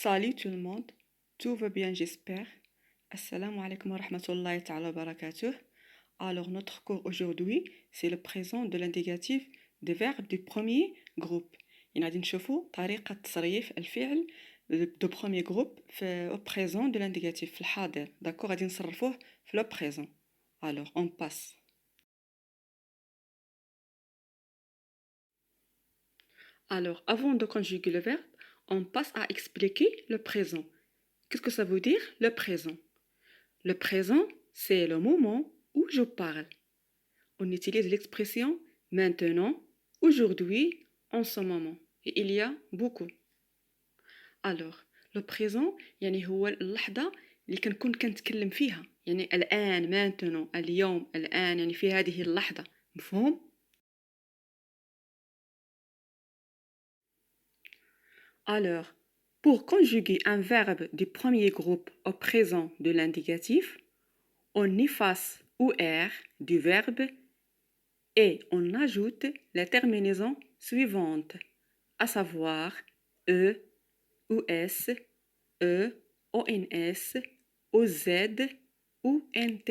Salut tout le monde, tout va bien j'espère. Assalamu alaikum wa rahmatullahi ta'ala wa barakatuh. Alors notre cours aujourd'hui, c'est le présent de l'indicatif des verbes du premier groupe. غادي نشوفوا طريقة تصريف الفعل du premier groupe au présent de l'indicatif في الحاضر. D'accord, غادي نصرفوه في le présent. Alors on passe. Alors avant de conjuguer le verbe, on passe à expliquer le présent. Qu'est-ce que ça veut dire le présent? Le présent, c'est le moment où je parle. On utilise l'expression maintenant, aujourd'hui, en ce moment. Et il y a beaucoup. Alors, le présent يعني هو اللحظة اللي كنكون كنتكلم فيها. يعني الآن maintenant اليوم الآن يعني في هذه اللحظة. مفهوم؟ Alors, pour conjuguer un verbe du premier groupe au présent de l'indicatif, on efface OR du verbe et on ajoute les terminaisons suivantes, à savoir E, US, E, ONS, OZ, ONT.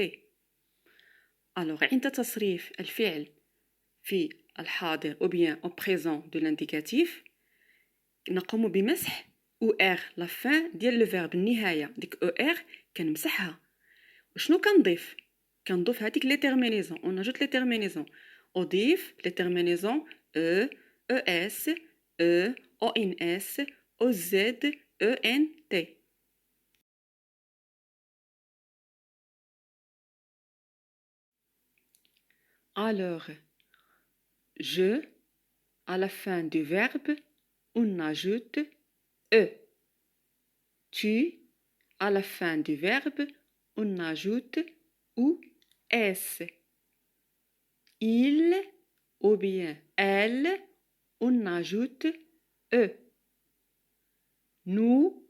Alors, عند تصريف الفعل في الحاضر ou bien au présent de l'indicatif نقوم بمسح OR la fin ديال le verbe النهاية ديك OR كنمسحها وشنو كنضيف؟ كنضيف هذيك لي terminaisons on ajoute les terminaisons أضيف les terminaisons E, ES, E, ONS, OZ, ENT. Alors, je, à la fin du verbe, on ajoute E. Tu, à la fin du verbe, on ajoute OS. Il, ou bien elle, on ajoute E. Nous,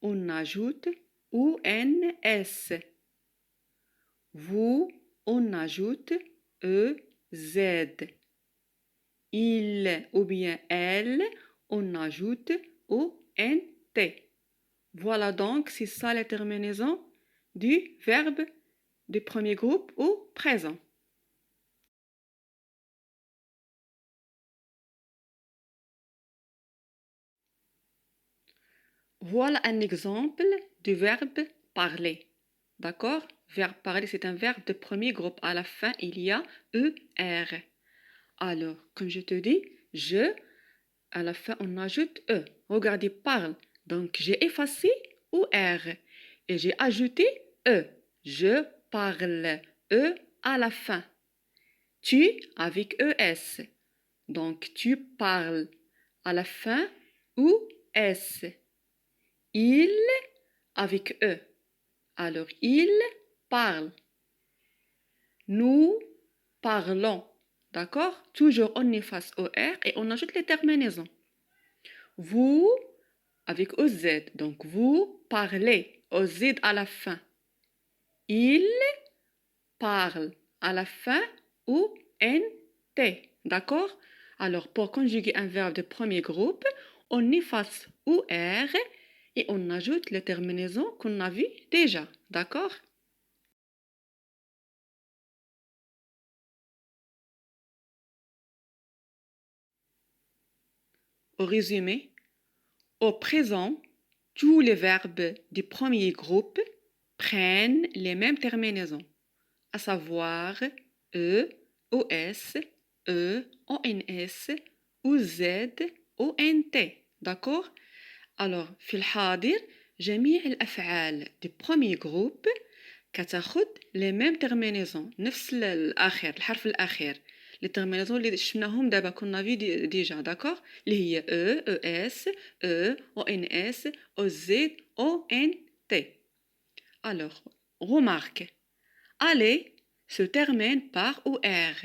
on ajoute ONS. Vous, on ajoute EZ. Il ou bien elle, on ajoute ONT. Voilà donc, c'est ça la terminaison du verbe du premier groupe au présent. Voilà un exemple du verbe parler. D'accord? Verbe parler, c'est un verbe de premier groupe. À la fin, il y a ER. Alors, comme je te dis, je, à la fin, on ajoute E. Regardez, parle. Donc, j'ai effacé OR et j'ai ajouté E. Je parle. E à la fin. Tu avec ES. Donc, tu parles. À la fin, OS. Il avec E. Alors, il parle. Nous parlons. D'accord? Toujours on efface OR et on ajoute les terminaisons. Vous avec OZ. Donc, vous parlez. OZ à la fin. Il parle. À la fin, ONT. D'accord? Alors, pour conjuguer un verbe de premier groupe, on efface OR et on ajoute les terminaisons qu'on a vues déjà. D'accord? Au résumé, au présent, tous les verbes du premier groupe prennent les mêmes terminaisons, à savoir E, OS, E, ONS, OZ, ONT. D'accord? Alors, في الحاضر جميع الأفعال du premier groupe كتاخد les mêmes terminaisons نفس الأخير الحرف الأخير les terminaisons اللي شفناهم دابا كنا في ديجا داكوغ اللي هي E, ES, E, ONS, OZ, ONT. Alors, remarque, aller se termine par OR,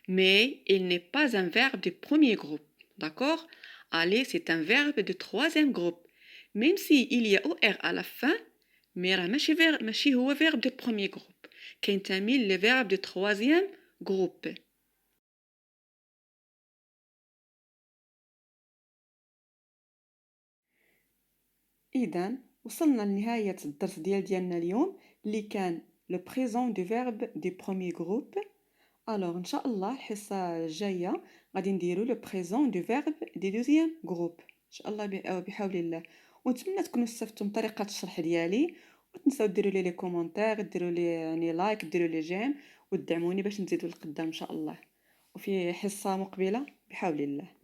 mais il n'est pas un verbe du premier groupe, d'accord? Aller, c'est un verbe du troisième groupe, même s'il y a OR à la fin, mais ماشي هو verbe du premier groupe, كينتمي les verbes du troisième groupe. إذا وصلنا لنهاية الدرس ديالنا اليوم اللي كان لو بريزون دو فيرب دي بروميي جروب. الوغ ان شاء الله الحصة الجاية غادي نديرو لو بريزون دو فيرب دي دوزيام جروب ان شاء الله بحول الله. ونتمنى تكونوا استفدتوا من طريقة الشرح ديالي، وتنساو ديروا لي كومونتير، ديروا لي يعني لايك، ديروا لي جيم، وتدعموني باش نزيدوا لقدام ان شاء الله. وفي حصة مقبلة بحول الله.